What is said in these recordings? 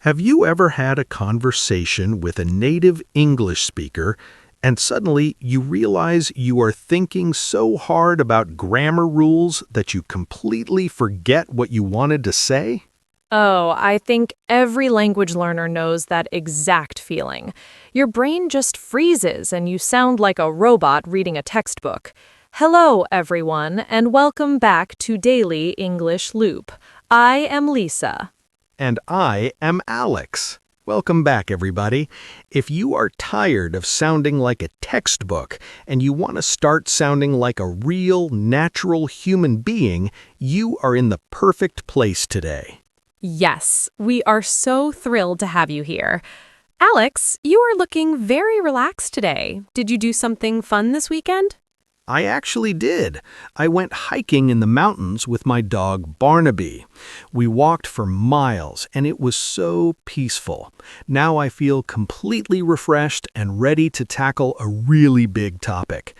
Have you ever had a conversation with a native English speaker and suddenly you realize you are thinking so hard about grammar rules that you completely forget what you wanted to say? Oh, I think every language learner knows that exact feeling. Your brain just freezes and you sound like a robot reading a textbook. Hello, everyone, and welcome back to Daily English Loop. I am Lisa. And I am Alex. Welcome back, everybody. If you are tired of sounding like a textbook and you want to start sounding like a real, natural human being, you are in the perfect place today. Yes, we are so thrilled to have you here. Alex, you are looking very relaxed today. Did you do something fun this weekend? I actually did. I went hiking in the mountains with my dog Barnaby. We walked for miles and it was so peaceful. Now I feel completely refreshed and ready to tackle a really big topic.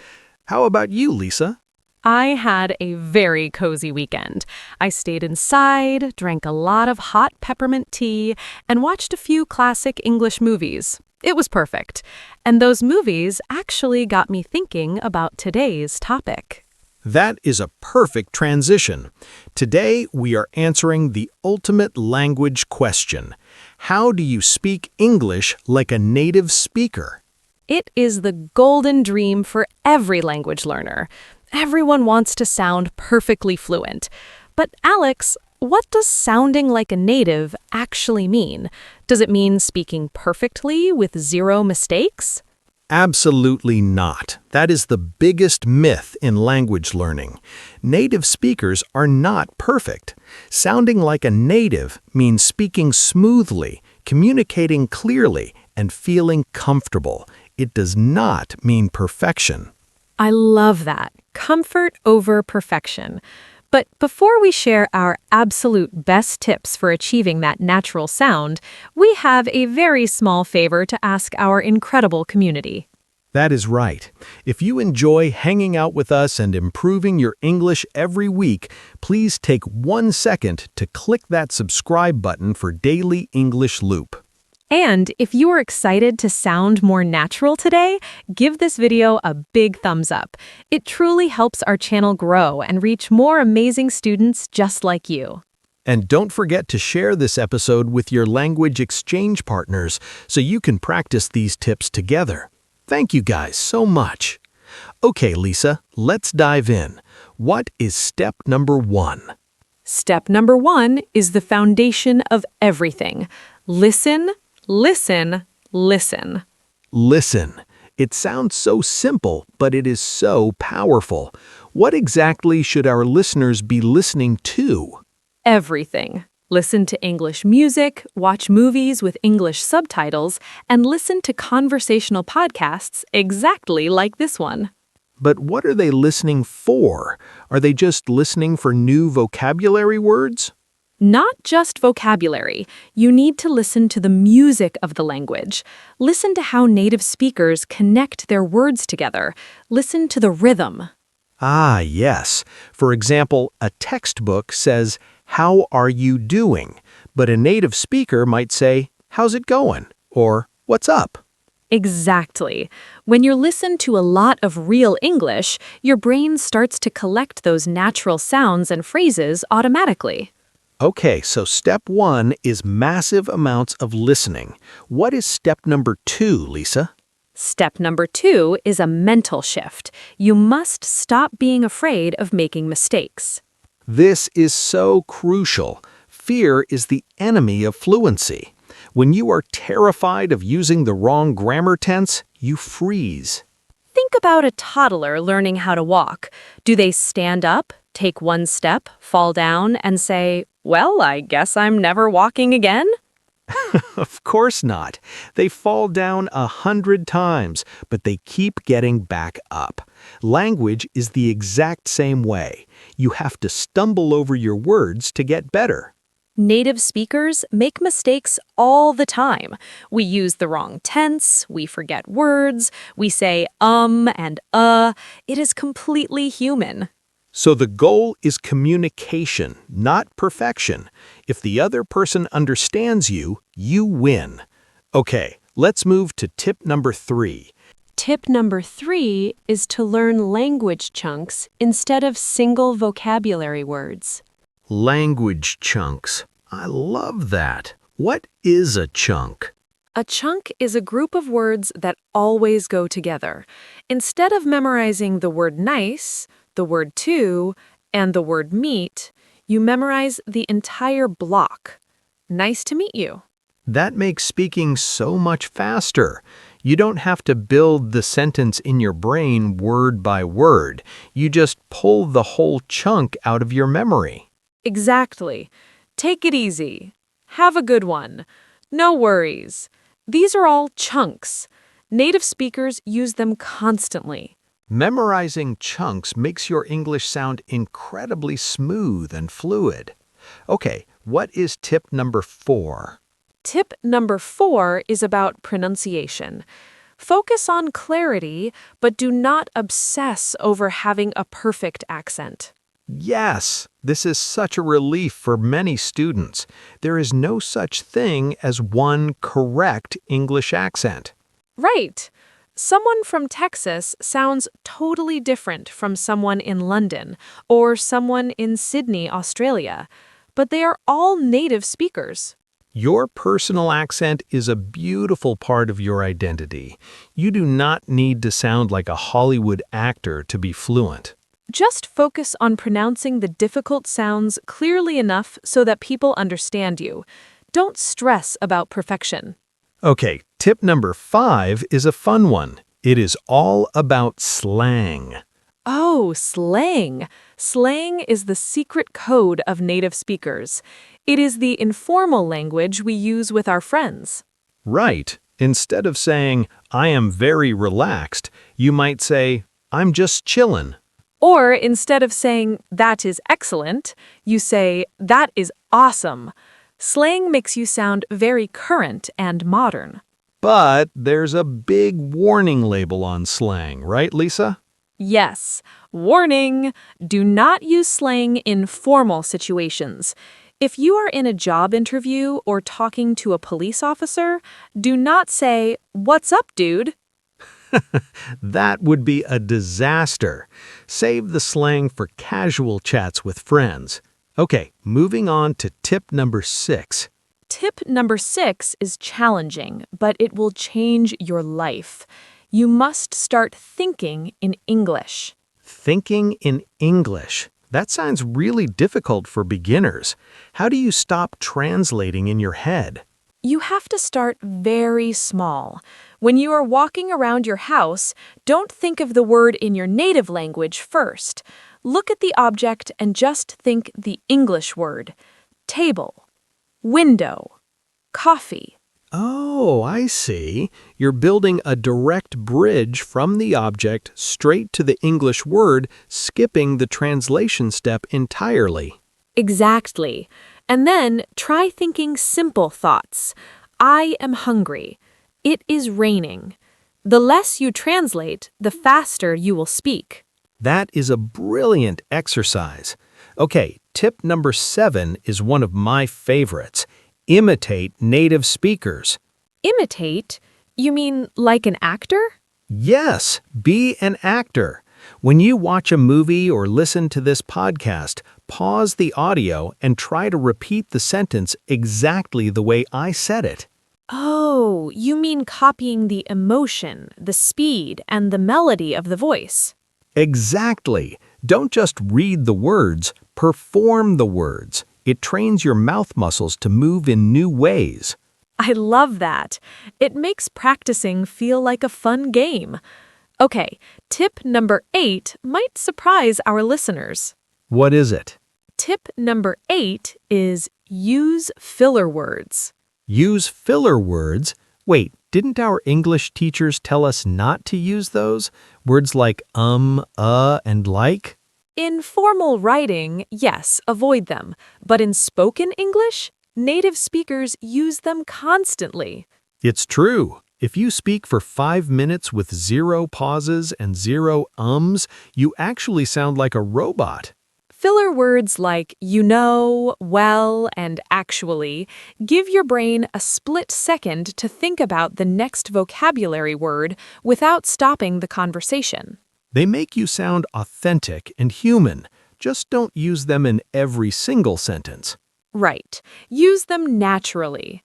How about you, Lisa? I had a very cozy weekend. I stayed inside, drank a lot of hot peppermint tea, and watched a few classic English movies. It was perfect. And those movies actually got me thinking about today's topic. That is a perfect transition. Today we are answering the ultimate language question. How do you speak English like a native speaker? It is the golden dream for every language learner. Everyone wants to sound perfectly fluent. But Alex, what does sounding like a native actually mean? Does it mean speaking perfectly with zero mistakes? Absolutely not. That is the biggest myth in language learning. Native speakers are not perfect. Sounding like a native means speaking smoothly, communicating clearly, and feeling comfortable. It does not mean perfection. I love that. Comfort over perfection. But before we share our absolute best tips for achieving that natural sound, we have a very small favor to ask our incredible community. That is right. If you enjoy hanging out with us and improving your English every week, please take 1 second to click that subscribe button for Daily English Loop. And if you are excited to sound more natural today, give this video a big thumbs up. It truly helps our channel grow and reach more amazing students just like you. And don't forget to share this episode with your language exchange partners so you can practice these tips together. Thank you guys so much. Okay, Lisa, let's dive in. What is step number 1? Step number 1 is the foundation of everything. Listen, listen, listen. Listen. It sounds so simple, but it is so powerful. What exactly should our listeners be listening to? Everything. Listen to English music, watch movies with English subtitles, and listen to conversational podcasts exactly like this one. But what are they listening for? Are they just listening for new vocabulary words? Not just vocabulary. You need to listen to the music of the language. Listen to how native speakers connect their words together. Listen to the rhythm. Ah, yes. For example, a textbook says, "How are you doing?" But a native speaker might say, "How's it going?" or "What's up?" Exactly. When you listen to a lot of real English, your brain starts to collect those natural sounds and phrases automatically. Okay, so step 1 is massive amounts of listening. What is step number 2, Lisa? Step number 2 is a mental shift. You must stop being afraid of making mistakes. This is so crucial. Fear is the enemy of fluency. When you are terrified of using the wrong grammar tense, you freeze. Think about a toddler learning how to walk. Do they stand up, take one step, fall down, and say, "Well, I guess I'm never walking again"? Of course not. They fall down 100 times, but they keep getting back up. Language is the exact same way. You have to stumble over your words to get better. Native speakers make mistakes all the time. We use the wrong tense, we forget words, we say and It is completely human. So the goal is communication, not perfection. If the other person understands you, you win. Okay, let's move to tip number 3. Tip number 3 is to learn language chunks instead of single vocabulary words. Language chunks. I love that. What is a chunk? A chunk is a group of words that always go together. Instead of memorizing the word nice, the word to, and the word meet, you memorize the entire block. Nice to meet you. That makes speaking so much faster. You don't have to build the sentence in your brain word by word. You just pull the whole chunk out of your memory. Exactly. Take it easy. Have a good one. No worries. These are all chunks. Native speakers use them constantly. Memorizing chunks makes your English sound incredibly smooth and fluid. Okay, what is tip number 4? Tip number 4 is about pronunciation. Focus on clarity, but do not obsess over having a perfect accent. Yes, this is such a relief for many students. There is no such thing as one correct English accent. Right. Someone from Texas sounds totally different from someone in London or someone in Sydney, Australia, but they are all native speakers. Your personal accent is a beautiful part of your identity. You do not need to sound like a Hollywood actor to be fluent. Just focus on pronouncing the difficult sounds clearly enough so that people understand you. Don't stress about perfection. Okay, tip number 5 is a fun one. It is all about slang. Oh, slang. Slang is the secret code of native speakers. It is the informal language we use with our friends. Right. Instead of saying, I am very relaxed, you might say, I'm just chillin'. Or instead of saying, that is excellent, you say, that is awesome. Slang makes you sound very current and modern. But there's a big warning label on slang, right, Lisa? Yes. Warning! Do not use slang in formal situations. If you are in a job interview or talking to a police officer, do not say, "What's up, dude?" That would be a disaster. Save the slang for casual chats with friends. Okay, moving on to tip number 6. Tip number 6 is challenging, but it will change your life. You must start thinking in English. Thinking in English. That sounds really difficult for beginners. How do you stop translating in your head? You have to start very small. When you are walking around your house, don't think of the word in your native language first. Look at the object and just think the English word. Table, window, coffee. Oh, I see. You're building a direct bridge from the object straight to the English word, skipping the translation step entirely. Exactly. And then try thinking simple thoughts. I am hungry. It is raining. The less you translate, the faster you will speak. That is a brilliant exercise. Okay, tip number 7 is one of my favorites. Imitate native speakers. Imitate? You mean like an actor? Yes, be an actor. When you watch a movie or listen to this podcast, pause the audio and try to repeat the sentence exactly the way I said it. Oh, you mean copying the emotion, the speed, and the melody of the voice. Exactly. Don't just read the words, perform the words. It trains your mouth muscles to move in new ways. I love that. It makes practicing feel like a fun game. Okay, tip number 8 might surprise our listeners. What is it? Tip number 8 is use filler words. Use filler words? Wait, didn't our English teachers tell us not to use those? Words like and like? In formal writing, yes, avoid them. But in spoken English, native speakers use them constantly. It's true. If you speak for 5 minutes with 0 pauses and 0 ums, you actually sound like a robot. Filler words like you know, well, and actually give your brain a split second to think about the next vocabulary word without stopping the conversation. They make you sound authentic and human. Just don't use them in every single sentence. Right. Use them naturally.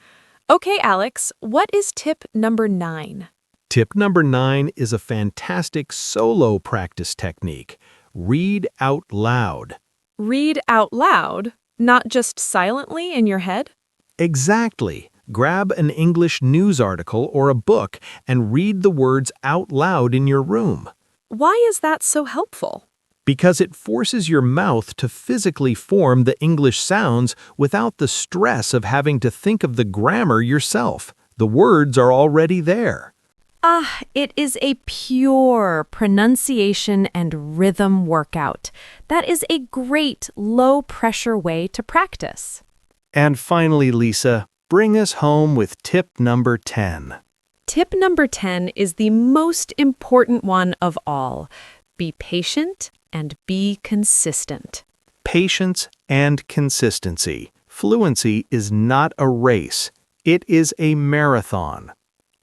Okay, Alex, what is tip number 9? Tip number 9 is a fantastic solo practice technique. Read out loud. Read out loud, not just silently in your head? Exactly. Grab an English news article or a book and read the words out loud in your room. Why is that so helpful? Because it forces your mouth to physically form the English sounds without the stress of having to think of the grammar yourself. The words are already there. It is a pure pronunciation and rhythm workout. That is a great low-pressure way to practice. And finally, Lisa, bring us home with tip number 10. Tip number 10 is the most important one of all. Be patient and be consistent. Patience and consistency. Fluency is not a race. It is a marathon.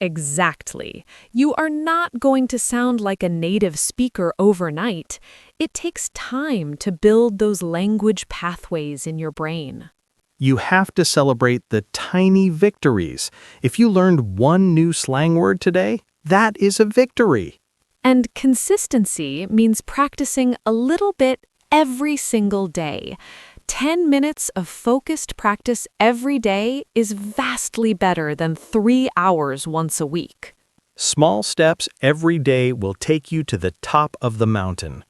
Exactly. You are not going to sound like a native speaker overnight. It takes time to build those language pathways in your brain. You have to celebrate the tiny victories. If you learned one new slang word today, that is a victory. And consistency means practicing a little bit every single day. 10 minutes of focused practice every day is vastly better than 3 hours once a week. Small steps every day will take you to the top of the mountain.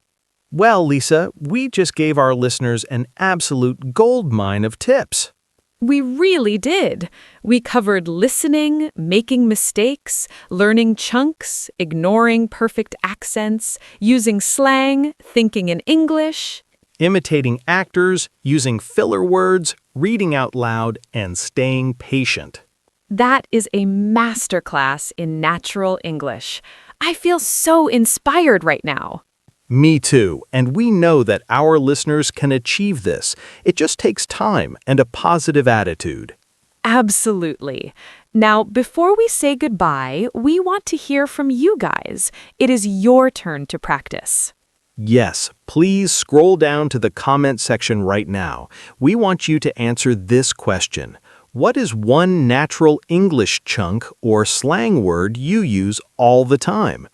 Well, Lisa, we just gave our listeners an absolute goldmine of tips. We really did. We covered listening, making mistakes, learning chunks, ignoring perfect accents, using slang, thinking in English, Imitating actors, using filler words, reading out loud, and staying patient. That is a masterclass in natural English. I feel so inspired right now. Me too, and we know that our listeners can achieve this. It just takes time and a positive attitude. Absolutely. Now, before we say goodbye, we want to hear from you guys. It is your turn to practice. Yes, please scroll down to the comment section right now. We want you to answer this question. What is one natural English chunk or slang word you use all the time?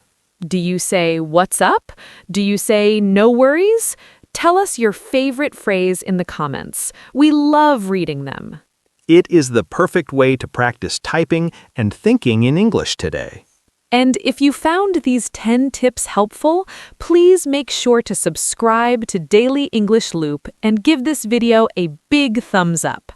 Do you say, "What's up"? Do you say, "No worries"? Tell us your favorite phrase in the comments. We love reading them. It is the perfect way to practice typing and thinking in English today. And if you found these 10 tips helpful, please make sure to subscribe to Daily English Loop and give this video a big thumbs up.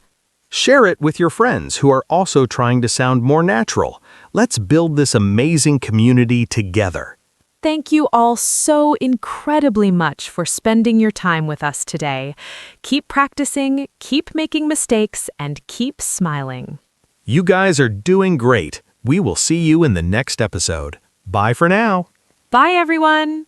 Share it with your friends who are also trying to sound more natural. Let's build this amazing community together. Thank you all so incredibly much for spending your time with us today. Keep practicing, keep making mistakes, and keep smiling. You guys are doing great. We will see you in the next episode. Bye for now. Bye, everyone!